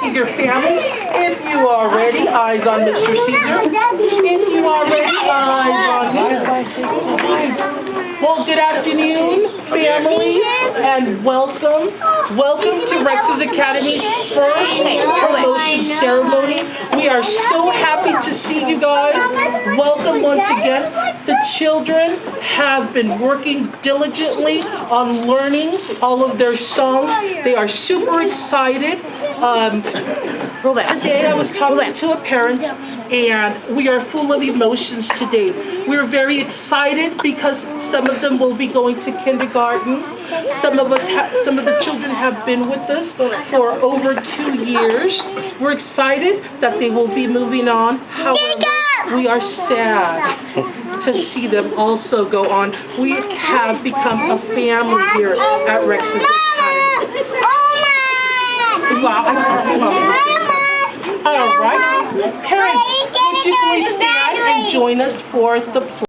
to your family. If you are ready, eyes on Mr. Caesar. If you are ready, eyes on me. Well, good afternoon, family, and welcome. Welcome to Rex's Academy's first promotion ceremony. We are so happy to see you guys. Welcome once again. The children have been working diligently on learning all of their songs. They are super excited. Today I was talking to a parent, and we are full of emotions today. We're very excited because some of them will be going to kindergarten. Some of the children have been with us for over 2 years. We're excited that they will be moving on. However, we are sad to see them also go on. We have become a family here at Rex's Academy. All right. Parents, would you please stand and join us for the